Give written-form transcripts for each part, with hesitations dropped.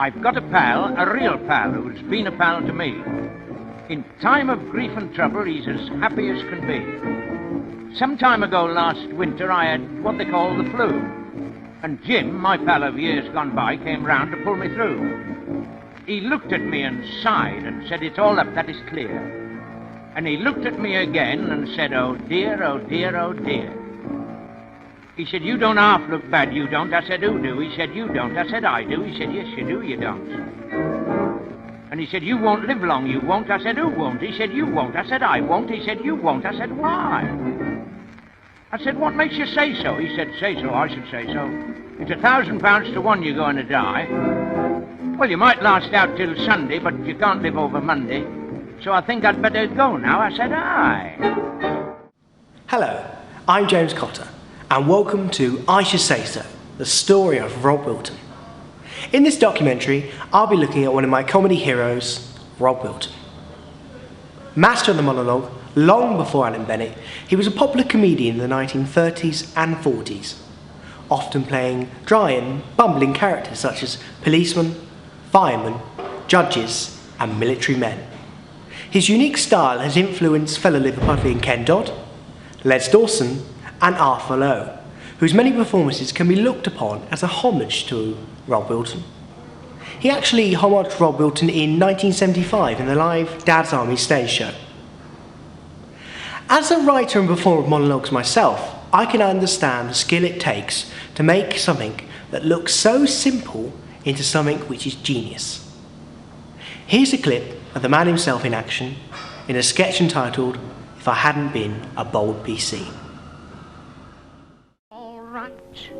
I've got a pal, a real pal, who's been a pal to me. In time of grief and trouble, he's as happy as can be. Some time ago last winter, I had what they call the flu. And Jim, my pal of years gone by, came round to pull me through. He looked at me and sighed and said, "It's all up, that is clear." And he looked at me again and said, "Oh dear, oh dear, oh dear." He said, "You don't half look bad, you don't." I said, "Who do?" He said, "You don't." I said, "I do." He said, "Yes, you do, you don't." And he said, "You won't live long, you won't." I said, "Who won't?" He said, "You won't." I said, "I won't." He said, "You won't." I said, "Why?" I said, "What makes you say so?" He said, "Say so, I should say so. It's £1,000 to one you're going to die. Well, you might last out till Sunday, but you can't live over Monday. So I think I'd better go now." I said, "Aye." Hello, I'm James Cotter, and welcome to I Should Say So, the story of Rob Wilton. In this documentary, I'll be looking at one of my comedy heroes, Rob Wilton. Master of the monologue, long before Alan Bennett, he was a popular comedian in the 1930s and 40s, often playing dry and bumbling characters such as policemen, firemen, judges, and military men. His unique style has influenced fellow Liverpudlian Ken Dodd, Les Dawson, and Arthur Lowe, whose many performances can be looked upon as a homage to Rob Wilton. He actually homaged Rob Wilton in 1975 in the live Dad's Army stage show. As a writer and performer of monologues myself, I can understand the skill it takes to make something that looks so simple into something which is genius. Here's a clip of the man himself in action in a sketch entitled "If I Hadn't Been a Bold PC." All right,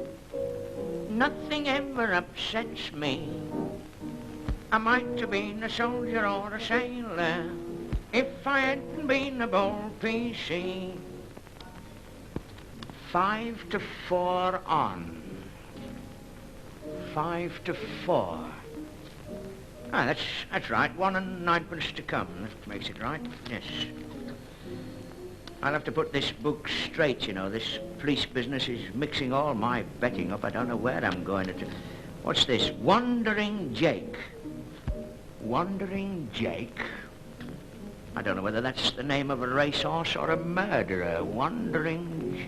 nothing ever upsets me. I might have been a soldier or a sailor if I hadn't been a bold PC. 5 to 4 on. 5 to 4. Ah, that's right. 1 and 9pence to come. That makes it right. Yes. I'll have to put this book straight, you know. This police business is mixing all my betting up. I don't know where I'm going to... What's this? Wandering Jake. Wandering Jake? I don't know whether that's the name of a racehorse or a murderer. Wandering...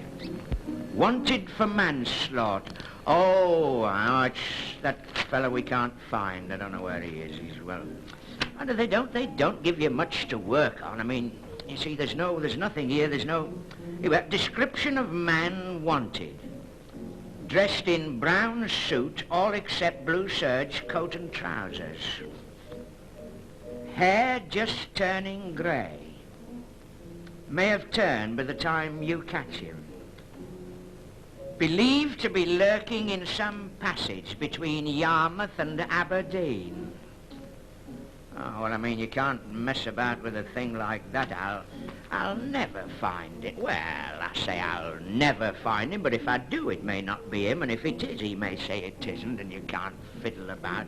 Wanted for manslaughter. Oh, it's that fellow we can't find. I don't know where he is. He's, well... And they don't give you much to work on. I mean, you see, there's nothing here. There's no... Description of man wanted. Dressed in brown suit, all except blue serge, coat and trousers. Hair just turning grey. May have turned by the time you catch him. Believed to be lurking in some passage between Yarmouth and Aberdeen. Oh, well, I mean, you can't mess about with a thing like that. I'll never find it. Well, I say I'll never find him, but if I do, it may not be him, and if it is, he may say it isn't, and you can't fiddle about.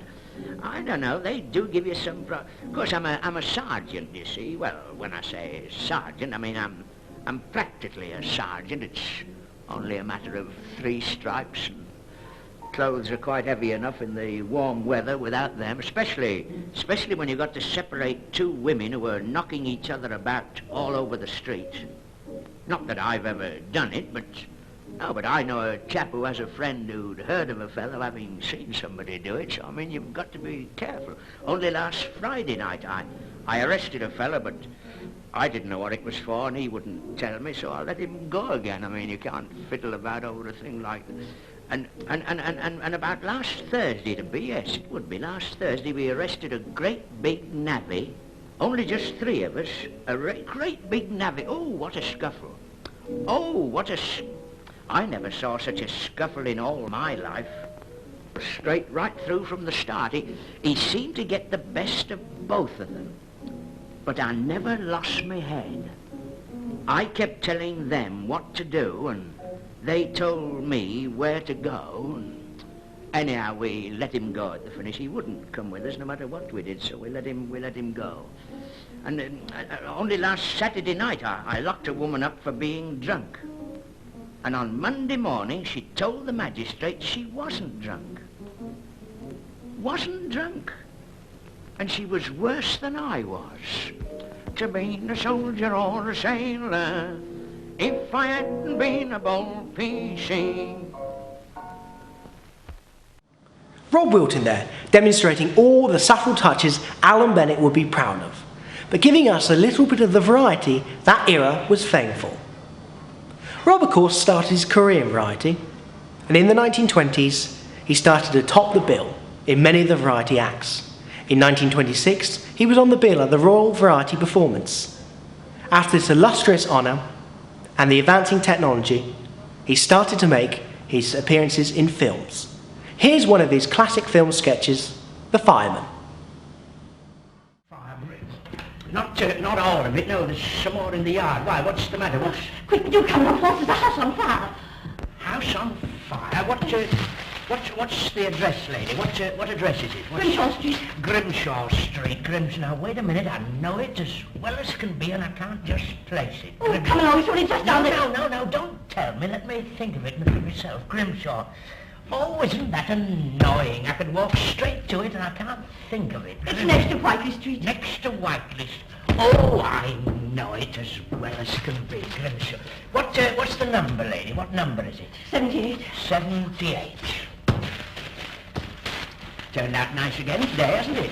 I don't know, they do give you some... Of course, I'm a sergeant, you see. Well, when I say sergeant, I mean I'm practically a sergeant. It's only a matter of 3 stripes, and clothes are quite heavy enough in the warm weather without them, especially when you've got to separate 2 women who are knocking each other about all over the street. Not that I've ever done it, but I know a chap who has a friend who'd heard of a fellow having seen somebody do it, so I mean, you've got to be careful. Only last Friday night I arrested a fellow, but I didn't know what it was for, and he wouldn't tell me, so I let him go again. I mean, you can't fiddle about over a thing like that. And about last Thursday to be, yes, it would be last Thursday, we arrested a great big navvy, only just 3 of us, a great big navvy. Oh, what a scuffle. Oh, I never saw such a scuffle in all my life. Straight right through from the start. He seemed to get the best of both of them. But I never lost my head. I kept telling them what to do, and they told me where to go. Anyhow, we let him go at the finish. He wouldn't come with us no matter what we did, so we let him go. And only last Saturday night I locked a woman up for being drunk. And on Monday morning she told the magistrate she wasn't drunk. wasn't drunk. And she was worse than I was. To be a soldier or a sailor, if I hadn't been a bold PC. Rob Wilton there, demonstrating all the subtle touches Alan Bennett would be proud of, but giving us a little bit of the variety that era was famed for. Rob, of course, started his career in variety, and in the 1920s, he started to top the bill in many of the variety acts. In 1926, he was on the bill at the Royal Variety Performance. After this illustrious honour and the advancing technology, he started to make his appearances in films. Here's one of his classic film sketches, The Fireman. Not all of it, no, there's some more in the yard. Why, what's the matter? Quick, do come along, there's a house on fire. House on fire? What's the address, lady? What address is it? Grimshaw Street. Grimshaw Street. Now, wait a minute. I know it as well as can be, and I can't just place it. Oh, come along, it's only just down there. No, don't tell me. Let me think of it for myself. Grimshaw. Oh, isn't that annoying? I could walk straight to it, and I can't think of it. It's next to Whiteley Street. Next to Whiteley Street. Oh, I know it as well as can be. Grimshaw. What's the number, lady? What number is it? 78. 78. Turned out nice again today, hasn't it?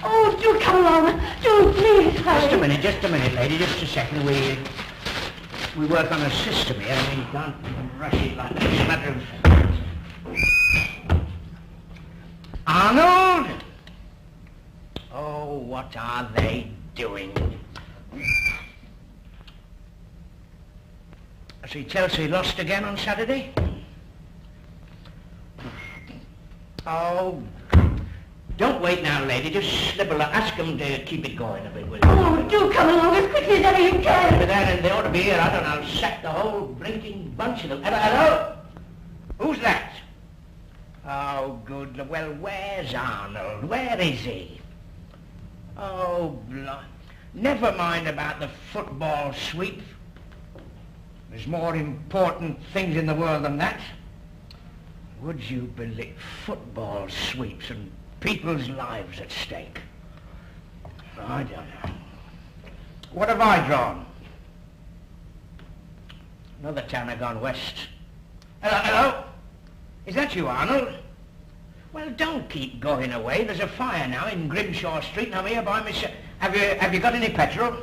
Oh, do come along. Do, please, hurry. Just a minute, lady. Just a second. We work on a system here, and we can't rush it like this. It's a matter of... Arnold! Oh, what are they doing? I see Chelsea lost again on Saturday. Oh, don't wait now, lady. Just slip along. Ask them to keep it going a bit, will you? Oh, do come along as quickly as ever you can. But then they ought to be here. I don't know. I'll sack the whole blinking bunch of them. Hello? Who's that? Oh, good. Well, where's Arnold? Where is he? Oh, never mind about the football sweep. There's more important things in the world than that. Would you believe football sweeps and people's lives at stake? I don't know. What have I drawn? Another tanner gone west. Hello? Is that you, Arnold? Well, don't keep going away. There's a fire now in Grimshaw Street, and I'm here by myself. Have you got any petrol?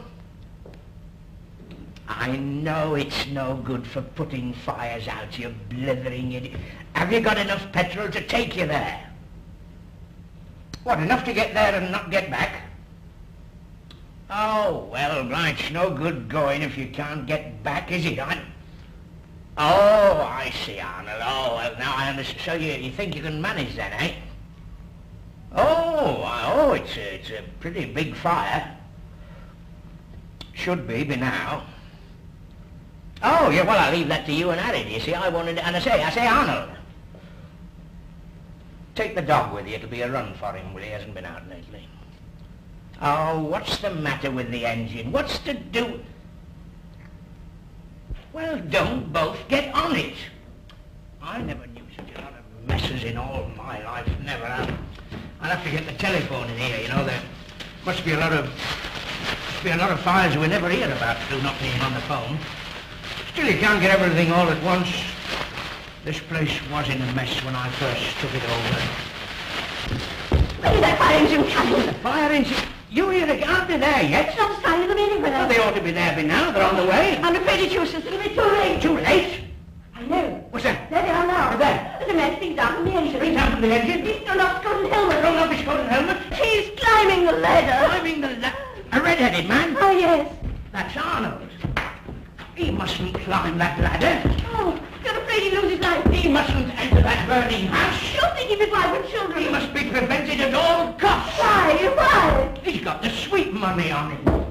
I know it's no good for putting fires out, you blithering idiot. Have you got enough petrol to take you there? What, enough to get there and not get back? Oh, well, right, it's no good going if you can't get back, is it? Oh, I see, Arnold. Oh, well, now I understand. So you think you can manage then, eh? Oh, it's a pretty big fire. Should be now. Oh, yeah, well, I'll leave that to you and Harry, you see. I say, Arnold, take the dog with you. It'll be a run for him, he hasn't been out lately. Oh, what's the matter with the engine? What's to do? Well, don't both get on it. I never knew such a lot of messes in all my life, never have. I'll have to get the telephone in here, you know. There must be a lot of fires we never hear about through not being on the phone. Still, you can't get everything all at once. This place was in a mess when I first took it over. Where's that fire engine coming? The fire engine? You aren't they there yet? It's not starting the meeting with us. Well, they ought to be there by now. They're on the way. I'm afraid it's useless. It'll be too late. Too late? I know. What's that? There they are now. What's that? There's a man speaks down from the engine. Springs down from the engine? He's thrown off his coat and helmet. Thrown off his coat and helmet? He's climbing the ladder. Climbing the ladder? A red-headed man? Oh, yes. That's Arnold. He mustn't climb that ladder. Oh, you're afraid he'll lose his life. He mustn't enter that burning house. You're thinking of his wife and children. He must be prevented at all costs. Why? He's got the sweep money on him.